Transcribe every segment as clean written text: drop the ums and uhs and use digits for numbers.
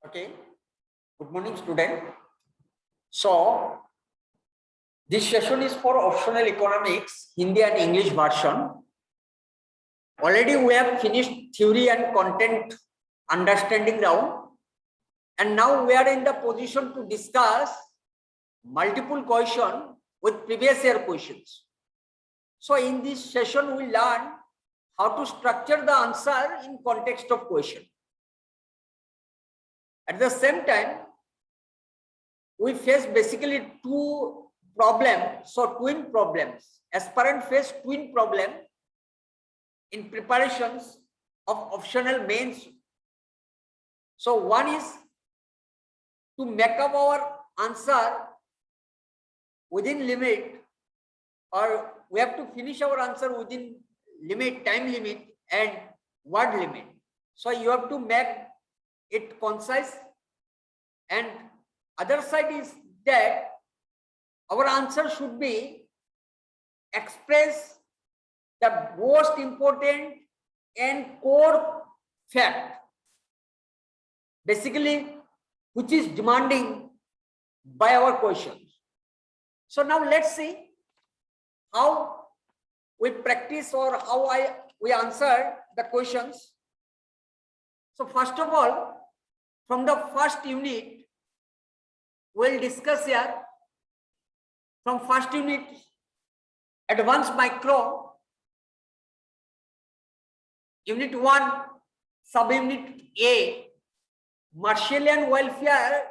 Okay. Good morning, student. So, this session is for optional economics, Hindi and English version. Already we have finished theory and content understanding round. And now we are in the position to discuss multiple question with previous year questions. So, in this session, we learn how to structure the answer in context of question. At the same time, we face basically two problems, so twin problems. Aspirant face twin problem in preparations of optional mains. So one is to make up our answer within limit, or we have to finish our answer within limit, time limit and word limit. So you have to make it concise, and other side is that our answer should be express the most important and core fact, basically, which is demanding by our questions. So now let's see how we practice or how we answer the questions. So first of all, from the first unit, we'll discuss here from first unit, advanced micro, unit 1, subunit A, Marshallian welfare,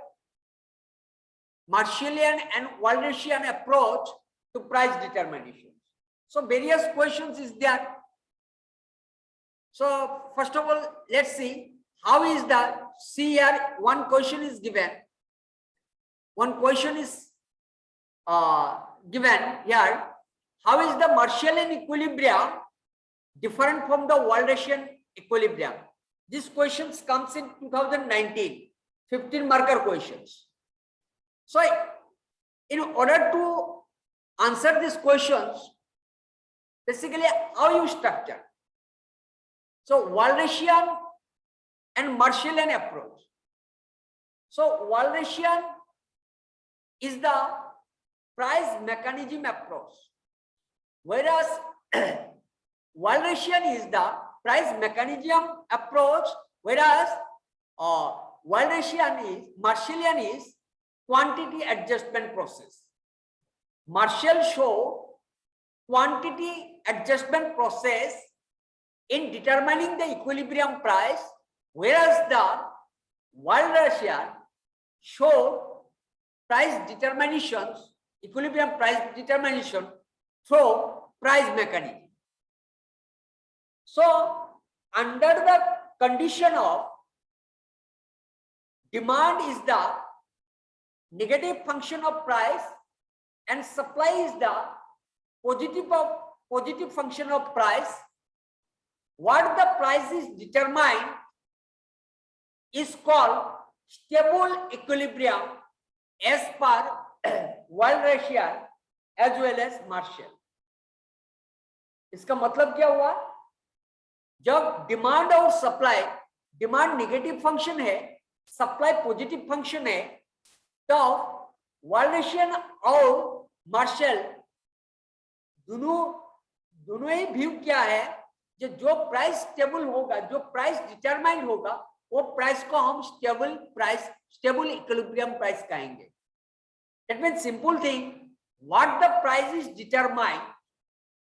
Marshallian and Walrasian approach to price determination. So various questions is there. So first of all, let's see how is the, see here one question is given. One question is given here. How is the Marshallian equilibrium different from the Walrasian equilibrium? This questions comes in 2019, 15 marker questions. So in order to answer these questions, basically how you structure. So Walrasian and Marshallian approach. So Walrasian is the price mechanism approach, whereas Walrasian is the price mechanism approach, whereas Marshallian is quantity adjustment process. Marshall show quantity adjustment process in determining the equilibrium price, whereas the Walrasian show price determinations, equilibrium price determination through price mechanism. So under the condition of demand is the negative function of price and supply is the positive function of price, what the price is determined is called stable equilibrium as per Walrasian as well as Marshall. इसका मतलब क्या हुआ? जब demand और supply, demand negative function है, supply positive function है, तो Walrasian और मार्शल दोनों ही व्यू क्या है, जो प्राइस स्टेबल होगा, जो प्राइस डिटरमाइन होगा, वो प्राइस को हम स्टेबल इक्विलिब्रियम प्राइस कहेंगे. That means simple thing, what the price is determined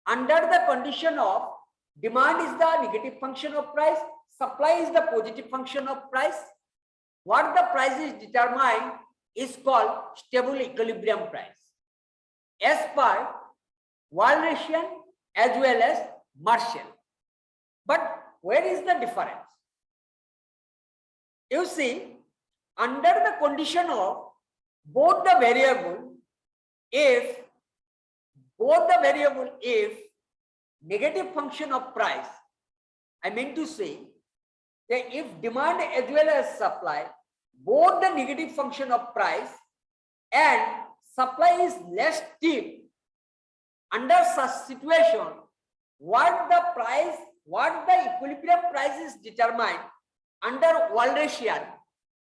under the condition of demand is the negative function of price, supply is the positive function of price. What the price is determined is called stable equilibrium price as per Walrasian as well as Marshall. But where is the difference? You see, under the condition of both the variable, if negative function of price, I mean to say that if demand as well as supply, both the negative function of price and supply is less steep, under such situation, what the equilibrium price is determined under Walrasian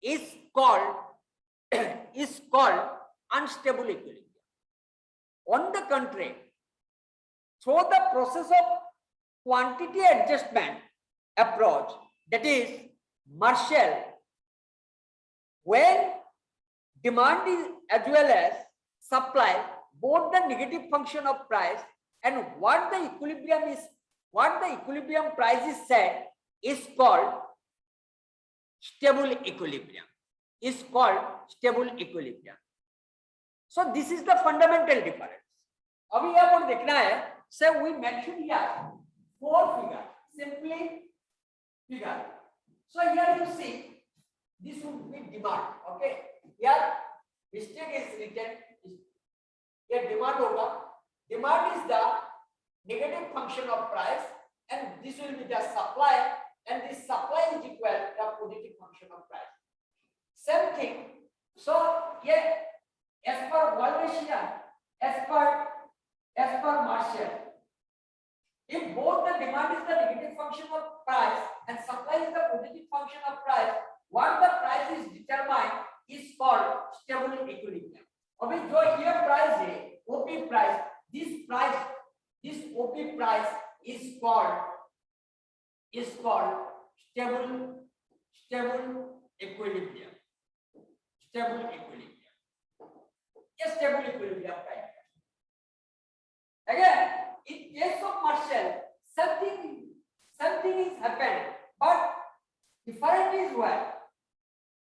is called is called unstable equilibrium. On the contrary, through the process of quantity adjustment approach, that is Marshall, when demand is as well as supply, both the negative function of price and what the equilibrium price is set is called stable equilibrium. So this is the fundamental difference. अभी यहाँ पर देखना है, so we mentioned here 4 figure, simply figure. So here you see, this would be demand. Okay, here mistake is written. Here demand होगा. Demand is the negative function of price, and this will be the supply, and this supply is equal to the positive function of price. Same thing. So here, as per Walrasian, as per Marshall, if both the demand is the negative function of price and supply is the positive function of price, what the price is determined is called stable equilibrium. अभी जो ये price है, OP price, this OP price is called stable equilibrium. Yes, stable equilibrium type. Again, in case of Marshall, something is happened, but different is what?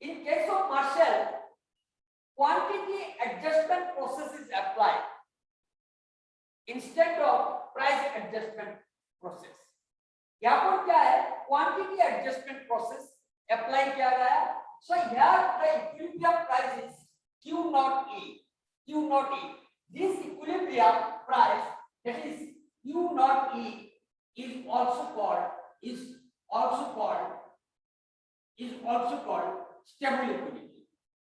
In case of Marshall, quantity adjustment process is applied instead of price adjustment process. यहाँ पर क्या है? Quantity adjustment process apply किया गया है. So here the equilibrium price is Q naught E. This equilibrium price, that is Q naught E, is also called stable equilibrium.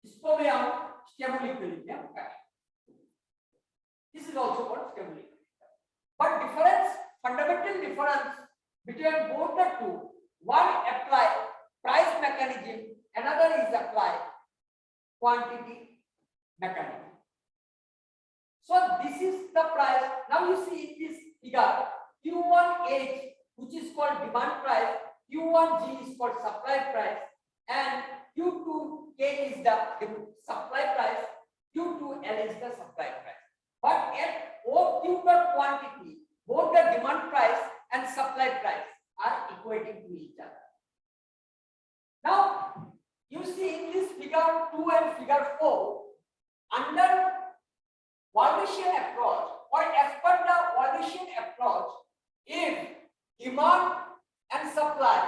इसको भी हम stable equilibrium कहें. This is also called stable equilibrium. But fundamental difference between both the two, one apply price mechanism, another is apply quantity mechanism. So this is the price. Now you see in this figure, Q1H, which is called demand price, Q1G is called supply price, and Q2K is the supply price, Q2L is the supply price. But at OQ quantity, both the demand price and supply price are equating to each other. Now you see in this figure 2 and figure 4, under Walrasian approach, or as per the Walrasian approach, if demand and supply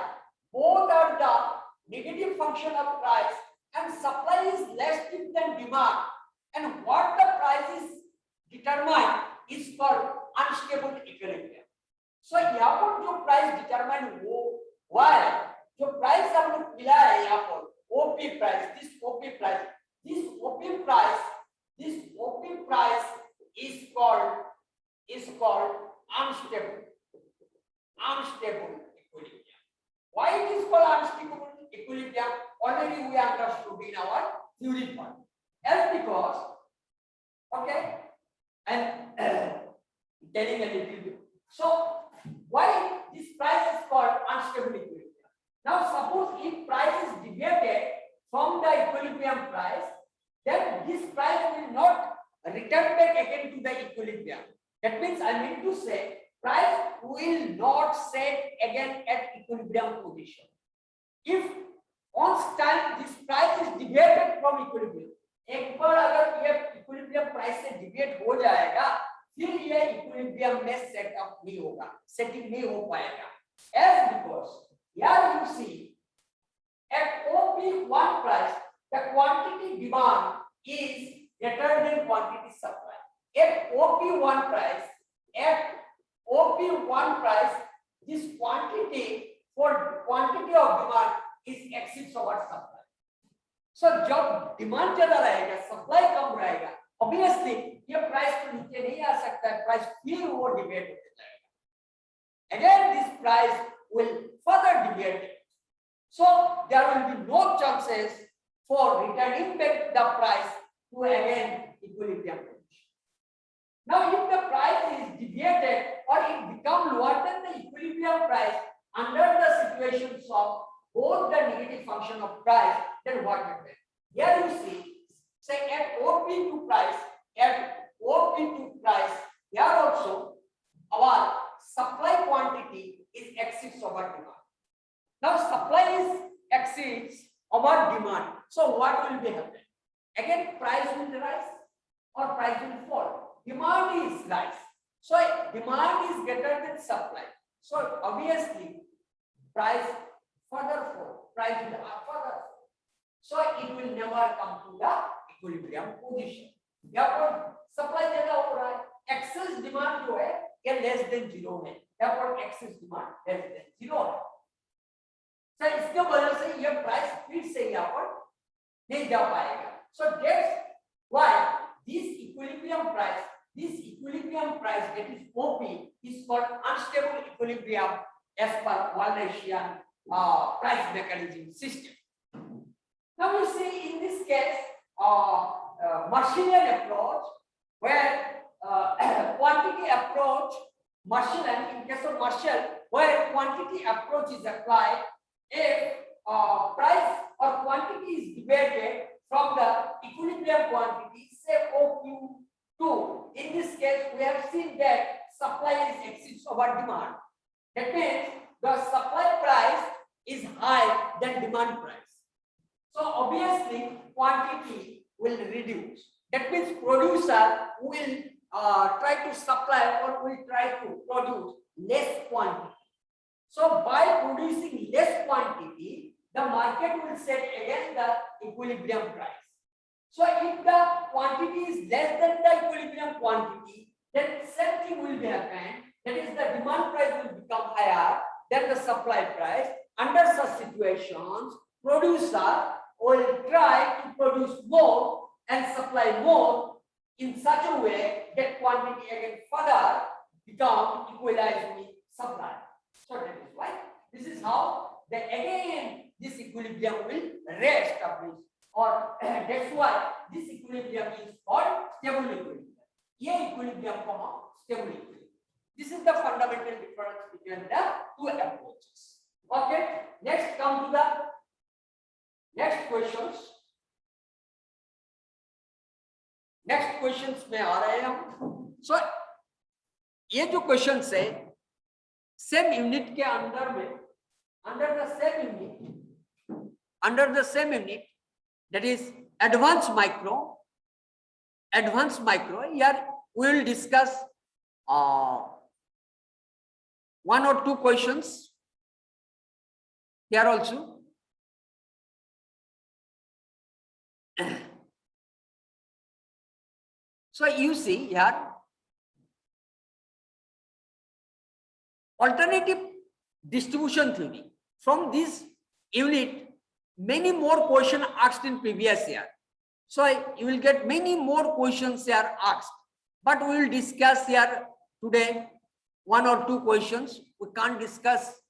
both are the negative function of price and supply is less than demand, and what the price is determined is called unstable equilibrium. So यहाँ पर जो price determine हुआ है, जो price हम लोग मिला है यहाँ पर OP price, this OP price is called unstable equilibrium. Why it is called unstable equilibrium? Already we understood in our theory part. Else because, okay, and telling a little bit. So why this price is called unstable equilibrium? Now suppose if price is deviated from the equilibrium price, then this price will not return back again to the equilibrium. That means I mean to say price will not set again at equilibrium position. If on time this price is deviated from equilibrium, एक बार अगर ये equilibrium price से deviate हो जाएगा, फिर ये equilibrium में setup नहीं होगा, सेटिंग नहीं हो पाएगा. As because here you see at OP1 price, the quantity demand is greater than quantity supply. At OP1 price, this quantity of demand is exceeds over supply. So जब demand ज्यादा रहेगा, supply कम रहेगा, obviously ये price तो नीचे नहीं आ सकता है, price फिर वो deviate होते जाएगा. Again this price will further deviate. So there will be no chances for returning back the price to again equilibrium condition. Now, if the price is deviated or it becomes lower than the equilibrium price under the situations of both the negative function of price, then what happens? Here you see, say at OP2 price, here also our supply quantity is exceeds over demand. Now supply is exceeds over demand. So what will be happening? Again, price will rise or price will fall. Demand is rise. So demand is greater than supply. So obviously price further fall, price will further fall. So it will never come to the equilibrium position. Therefore supply ज्यादा हो रहा है, excess demand जो है ये less than 0 है. Therefore excess demand less than 0 है. So इसके वजह से ये price फिर से यहाँ पर नहीं जा पाएगा. So that's why this equilibrium price that is OP is called unstable equilibrium as per Walrasian price mechanism system. Now you see in this case Marshallian approach where quantity approach, Marshallian, in case of Marshall, where quantity approach is applied if price or quantity is deviated from the equilibrium quantity, say OQ2. In this case, we have seen that supply is exceeds over demand. That means the supply price is higher than demand price. So obviously quantity will reduce. That means producer will try to supply or will try to produce less quantity. So by producing less quantity, the market will set against the equilibrium price. So if the quantity is less than the equilibrium quantity, then same thing will be happen. That is, the demand price will become higher than the supply price. Under such situations, producer will try to produce more and supply more in such a way that quantity again further become equalized with supply. So that is why this is how this equilibrium will re-establish, or that's why this equilibrium is called stable equilibrium. ये equilibrium को हम stable equilibrium. This is the fundamental difference between the two approaches. Okay, next come to the next questions. Next questions में आ रहे हैं हम. सो ये जो questions है सेम यूनिट के अंदर में, under the same unit that is advanced micro, here we will discuss one or two questions here also. So you see here alternative distribution theory. From this unit, many more questions asked in previous year. So you will get many more questions here asked, but we will discuss here today one or two questions. We can't discuss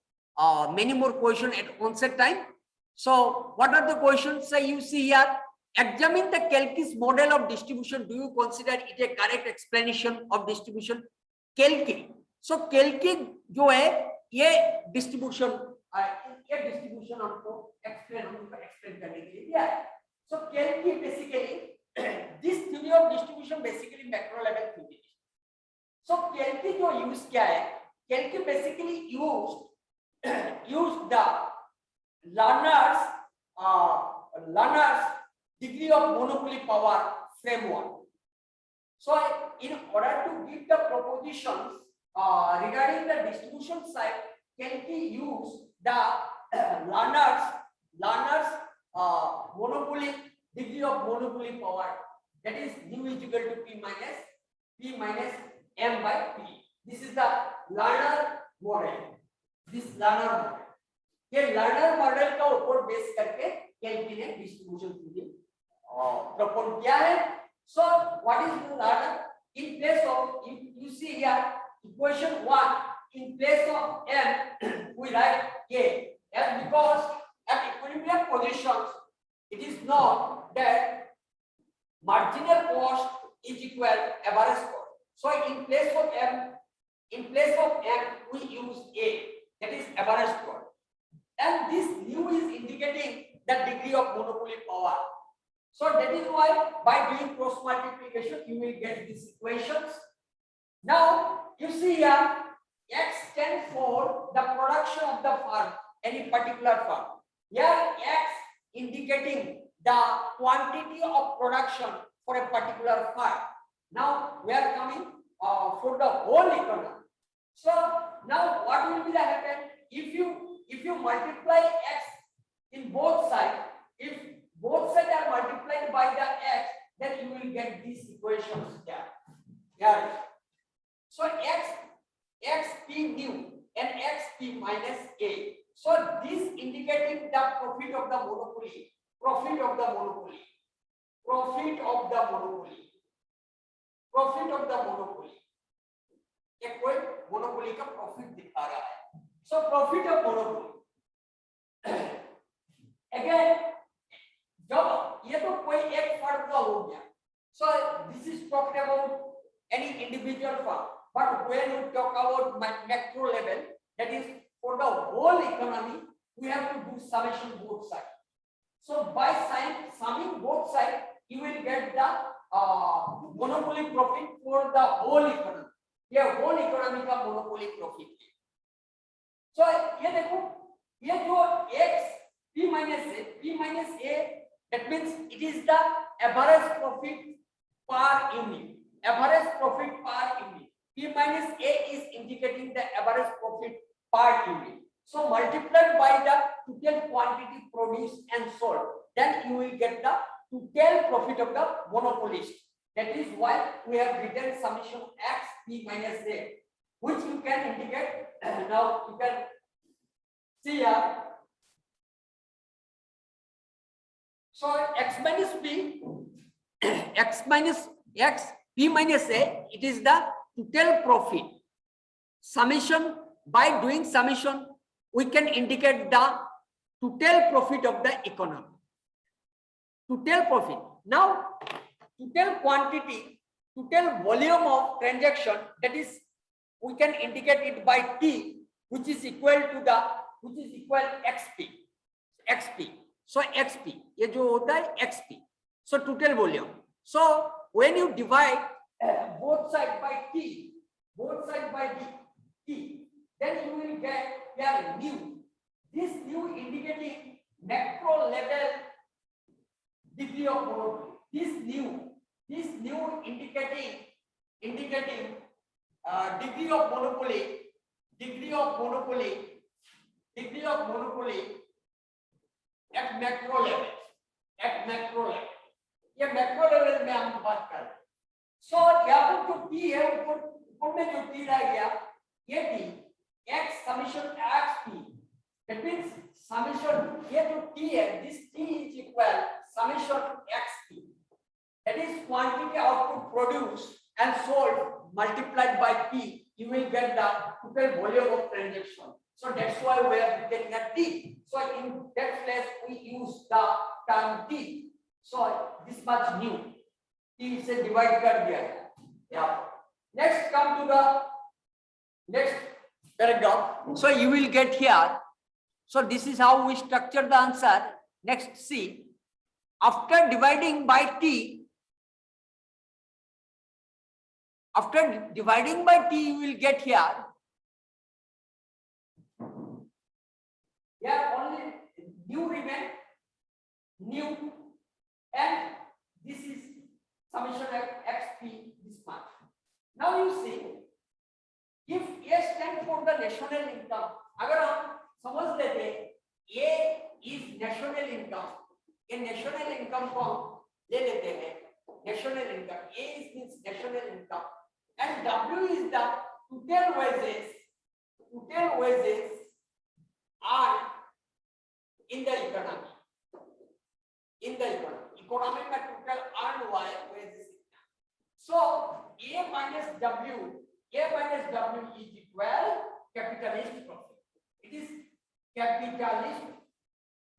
many more questions at onset time. So what are the questions? So you see here, examine the Kelkis model of distribution. Do you consider it a correct explanation of distribution? Kelki. So Kelki जो है ये distribution हमको explain करने के लिए दिया है. So Kelki basically this theory of distribution basically macro level theory. So Kelki जो use क्या है? Kelki basically used the learner's degree of monopoly power framework. So in order to give the propositions regarding the distribution side, Kelki used the learner's monopoly degree of monopoly power, that is nu is equal to p minus m by p. This is the learner model. ये learner model का ऊपर base करके Kelki ने distribution theory propose किया है. So what is the learner? In place of, you see here equation 1, in place of m we write k, as because at equilibrium positions it is known that marginal cost is equal average cost. So in place of M, we use A, that is average cost. And this nu is indicating the degree of monopoly power. So that is why by doing cross multiplication, you will get these equations. Now you see here, X stands for the production of the firm, any particular firm. Here X indicating the quantity of production for a particular firm. Now we are coming for the whole economy. So now what will be the happen if you multiply X in both sides? If both sides are multiplied by the X, then you will get these equations here. Here. So XP new and XP minus A. So this indicating the profit of the monopoly. Profit of the monopoly. Profit of the monopoly. Profit of the monopoly. एक कोई monopoly का profit दिखा रहा है. So profit of monopoly. Again, जब ये तो कोई एक फर्म का हो गया. So this is talking about any individual firm. But when we talk about macro level, that is for the whole economy, we have to do summation both sides. So by summing both sides, you will get the monopoly profit for the whole economy. ये whole economy का monopoly profit है. So ये देखो, ये जो X P minus A, that means it is the average profit per unit. Average profit per unit. P minus A is indicating the average profit per unit. So multiplied by the total quantity produced and sold, then you will get the total profit of the monopolist. That is why we have written summation X P minus A, which you can indicate. Now you can see here. So X minus P, X minus X P minus A, it is the total profit. Summation, by doing summation, we can indicate the total profit of the economy. Total profit. Now, total quantity, total volume of transaction, that is, we can indicate it by T, which is equal to XP. XP. So XP, ये जो होता है XP. So total volume. So when you divide both sides by T, then you will get here new. This new indicating macro level degree of monopoly. This new indicating degree of monopoly at macro level. ये macro level में हम बात कर रहे हैं. So यहाँ पर जो T है, ऊपर में जो T रह गया, ये T X summation XP. That means summation, ये जो T है, this T is equal summation XP. That is quantity output produced and sold multiplied by P. You will get the total volume of transaction. So that's why we are getting a T. So in that place we use the term T. So this much new. T से divide कर दिया है. Yeah. Next come to the next paragraph. So you will get here. So this is how we structure the answer. Next, see. After dividing by T, you will get here. Here only new remain, new, and this is summation of XP this much. Now you see, if A stands for the national income, अगर हम समझ लेते A is national income, ये national income को ले लेते हैं, national income. A is means national income, and W is the total wages earned in the economy. Economy में total earned wages. So A minus W is equal capitalist profit. It is capitalist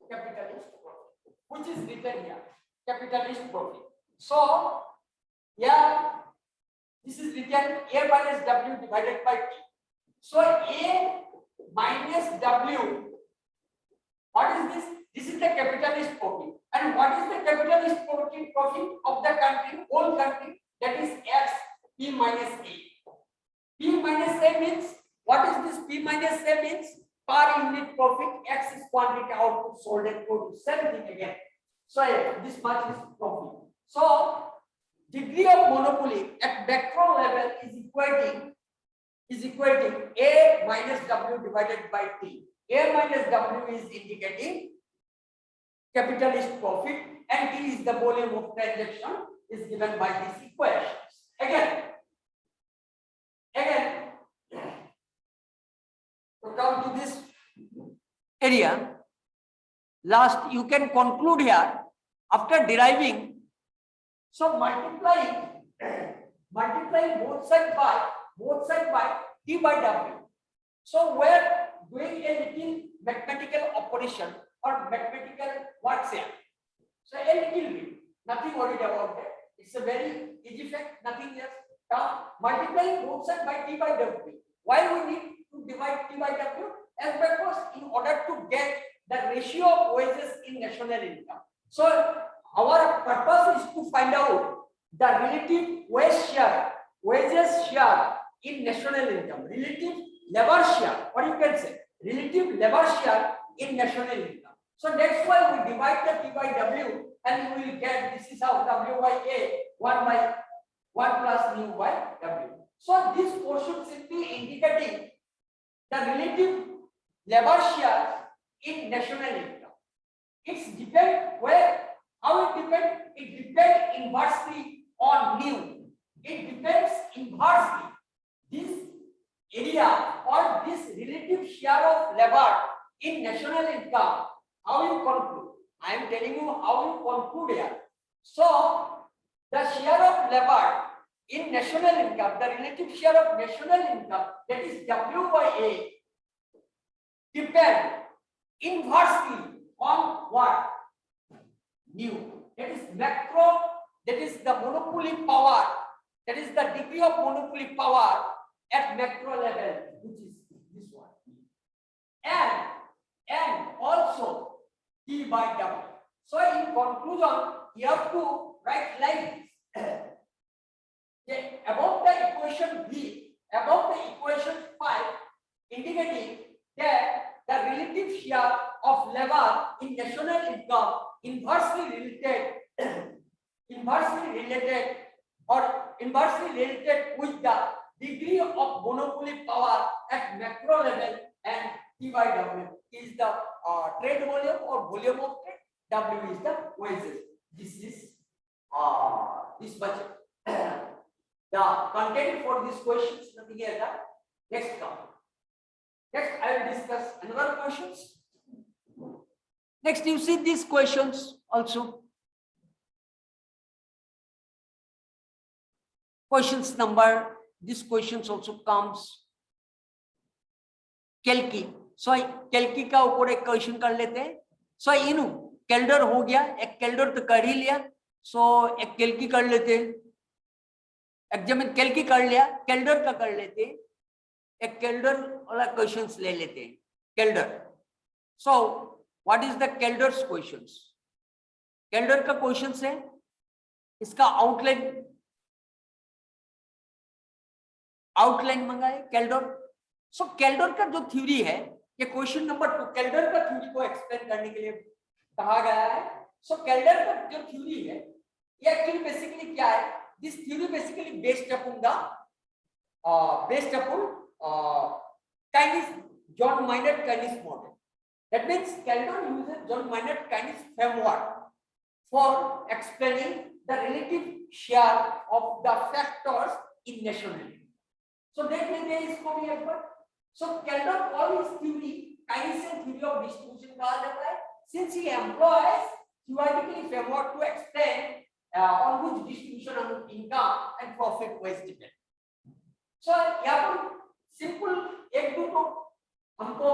profit, which which is written here, capitalist profit. So here this is written A minus W divided by T. So A minus W, what is this? This is the capitalist profit. And what is the capitalist profit of the country, whole country? That is X P minus A. P minus A means, what is this? P minus A means per unit profit. X is quantity output sold and produced. Same thing again. So this much is profit. So degree of monopoly at macro level is equating A minus W divided by T. A minus W is indicating capitalist profit and T is the volume of transaction is given by these equations. Again, to come to this area, last you can conclude here after deriving. So multiplying both side by T by W. So we are doing a little mathematical operation or mathematical works here. So a little bit, nothing worried about that. It's a very easy fact, nothing else. Multiplying both sides by T by W. Why we need to divide T by W? As because in order to get the ratio of wages in national income. So our purpose is to find out the relative wages share in national income, relative labor share, or you can say relative labor share in national income. So that's why we divide the T by W and we will get, this is how W by A 1 plus mu by W. So this portion simply indicating the relative labor share in national income. It's depend where, how it depends? It depends inversely on mu. It depends inversely. This area or this relative share of labor in national income, how you conclude? I am telling you how you conclude here. So the share of labor in national income, the relative share of national income, that is W by A, depend inversely on what? Mu. That is macro, that is the monopoly power, that is the degree of monopoly power at macro level, which is this one. And also T by W. So in conclusion, you have to write like this. Above the equation B, above the equation 5, indicating that the relative share of labor in national income inversely related with the degree of monopoly power at macro level, and T by W is the trade volume or volume of trade. W is the wages. This is this budget. The content for these questions, nothing else. Next come. Next, I will discuss another questions. Next, you see these questions also. Questions number, this questions also comes कैल्की. सो कैल्की का ऊपर एक question कर लेते हैं. सो इनू Calder हो गया, एक कैल्डर तो कर ही लिया. सो एक कैल्की कर लेते हैं. एग्जामिन कैल्की कर लिया, कैल्डर का कर लेते हैं. एक कैल्डर वाला क्वेश्चंस ले लेते हैं. Calder. So what is the Calder's questions? Calder का क्वेश्चंस है, इसका आउटलाइन मंगाए कैल्डर. सो कैल्डर का जो थ्योरी है, ये क्वेश्चन नंबर 2 कैल्डर का थ्योरी को एक्सप्लेन करने के लिए कहा गया है. सो कैल्डर का जो थ्योरी है, ये एक्चुअली बेसिकली क्या है? This theory basically based upon John Maynard Keynes model. That means Kelder uses John Maynard Keynes framework for explaining the relative share of the factors in nationality. So देख लेते हैं इसको भी एक बार. So Kelder all his theory Keynesian theory of distribution कहा जाता है, since he employs theoretically framework to explain on which distribution of income and profit was depend. So यहाँ पर सिंपल एक दो तो हमको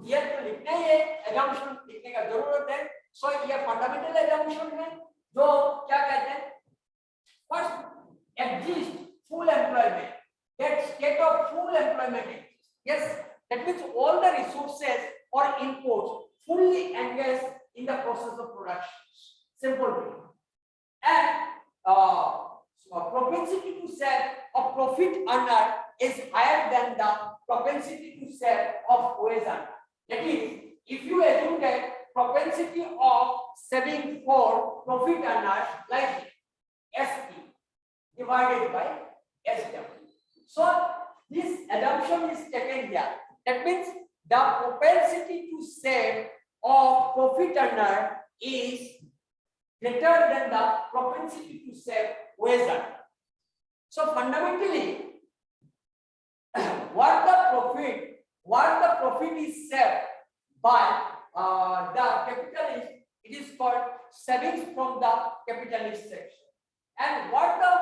ये तो लिखना ही है, assumption लिखने का जरूरत है. सो ये फंडामेंटल assumption है जो क्या कहते हैं, first exist full employment, that state of full employment exists. Yes, that means all the resources or inputs fully engaged in the process of production. Simple way. And propensity to sell of profit earner is higher than the propensity to sell of wage earner. That is, if you assume that propensity of selling for profit earners like SP divided by SW. So this assumption is taken here. That means the propensity to sell of profit earner is greater than the propensity to sell wage earner. So fundamentally, what the profit is saved by the capitalist, it is called savings from the capitalist section. And what the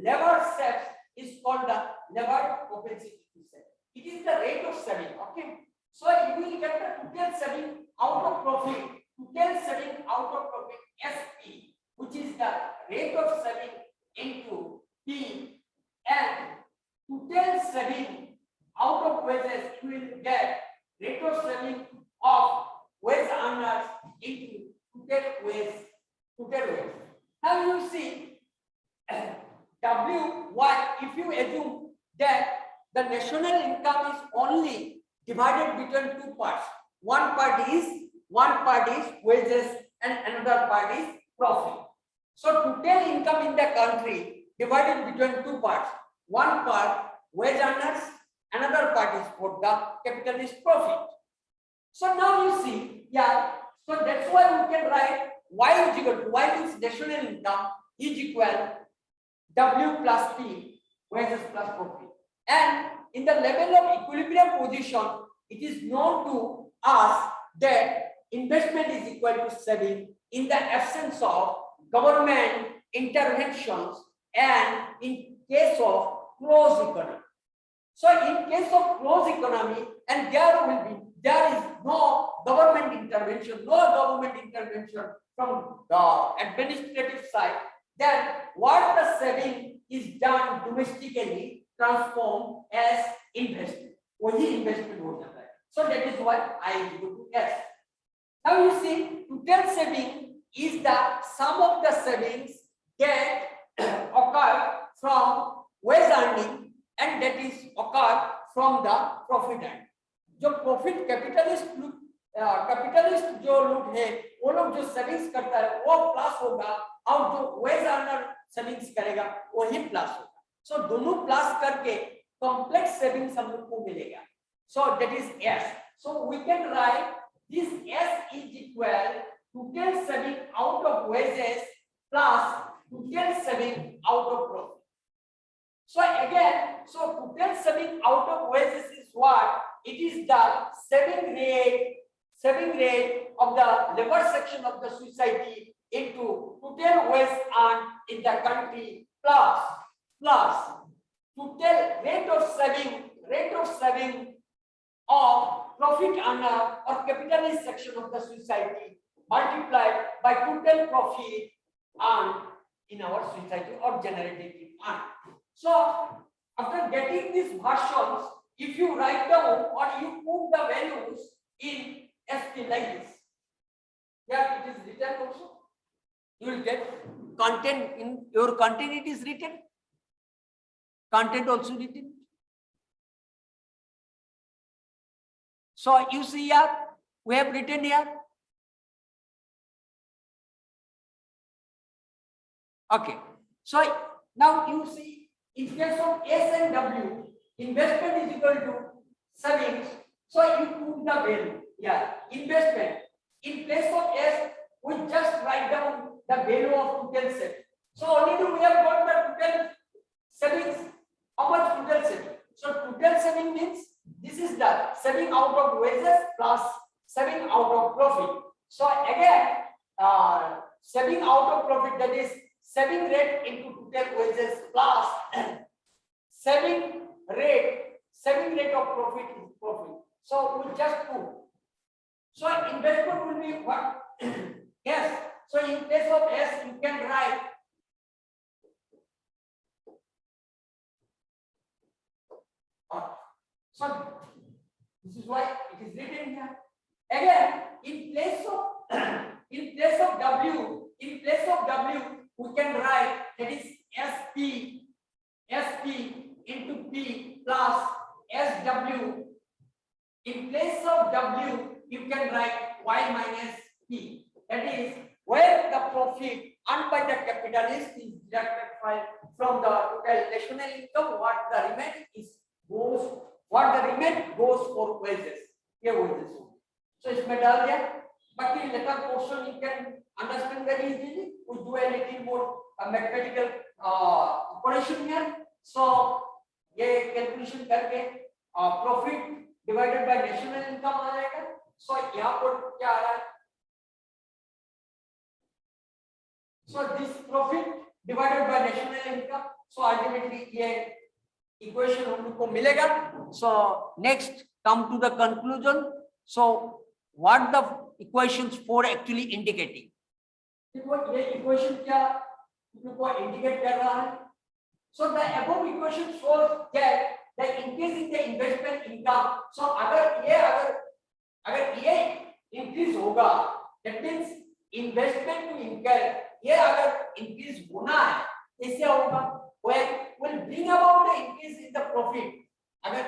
labor saves is called the labor propensity to save. It is the rate of saving. Okay. So you will get the total saving out of profit. Total saving out of profit SP, which is the rate of saving into P, and total saving out of wages, you will get rate of saving of wage earners into total wage. Now you see W1, if you assume that the national income is only divided between two parts. One part is wages and another part is profit. So total income in the country divided between two parts. One part wage earners, another part is for the capitalist profit. So now you see, yeah, so that's why we can write Y is equal to, Y means national income is equal W plus P, wages plus profit. And in the level of equilibrium position, it is known to us that investment is equal to saving in the absence of government interventions and in case of closed economy. So in case of closed economy, and there is no government intervention from the administrative side, then what the saving is done domestically transformed as investment. वही investment हो जाता है. So that is why I is equal to S. Now you see, total saving is the sum of the savings that occur from wage earning and that is occur from the profit earning. जो profit capitalist जो लोग हैं वो लोग जो savings करता है वो प्लस होगा और जो वेज अर्नर सेविंग्स करेगा वही प्लस होगा. सो दोनों प्लस करके कॉम्प्लेक्स सेविंग्स हम लोग को मिलेगा. So that is S. So we can write this S is equal total saving out of wages plus total saving out of profit. So again, so total saving out of wages is what? It is the saving rate of the labor section of the society into total wage earned in the country plus total rate of saving of profit earner or capitalist section of the society multiplied by total profit earned in our society or generated in earned. So after getting these versions, if you write down or you put the values in SP like this, here it is written also, you will get content in your content, it is written, content also written. So you see here, we have written here. Okay, so now you see, in case of S and W, investment is equal to savings. So you put the value. Yeah, investment. In place of S, we just write down the value of total savings. So only we have got the total savings. How much total saving? So total saving means this is the saving out of wages plus saving out of profit. So again, saving out of profit, that is saving rate into total wages plus saving rate of profit is profit. So we just put So investment will be what? Yes. So in place of S, you can write so this is why it is written here. Again, in place of W, we can write that is SP into P plus SW. In place of W, you can write Y minus P. That is where the profit earned by the capitalist is deducted from the total national income. What the remaining goes for wages. ये wages. So इसमें डाल दिया. बाकी later portion you can understand very easily. We do a little more mathematical operation here. So ये calculation करके profit divided by national income आ जाएगा. So यहाँ पर क्या आ रहा है? So this profit divided by national income. So ultimately ये equation हम लोग को मिलेगा. So next come to the conclusion. So what the equations 4 actually indicating? देखो ये equation क्या हम लोग को indicate कर रहा है? So the above equation shows that the increase in the investment income. So अगर ये increase होगा, that means investment to income ये अगर increase होना है, कैसे होगा? Will bring about the increase in the profit. अगर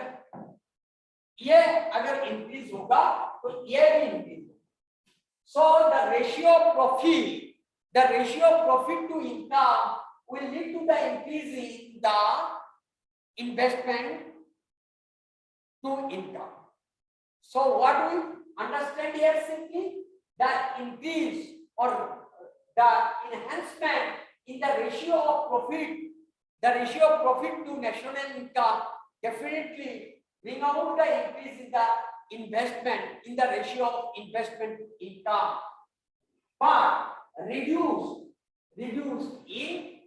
increase होगा, तो ये भी increase होगा. So the ratio of profit to income will lead to the increase in the investment to income. So what we understand here simply that increase or the enhancement in the ratio of profit to national income definitely bring about the increase in the investment in the ratio of investment to income, but reduce in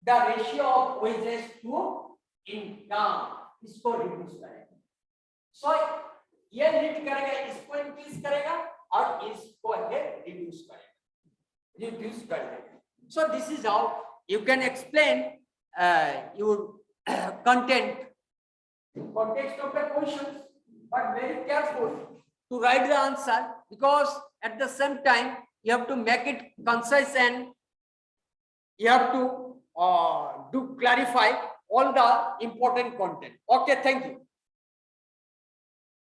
the ratio of wages to income. इसको reduce करेगा. So ये lead करेगा, इसको increase करेगा और इसको reduce करेगा. So this is how you can explain your context of the questions, but very careful to write the answer, because at the same time you have to make it concise and you have to do clarify all the important content. Okay, thank you.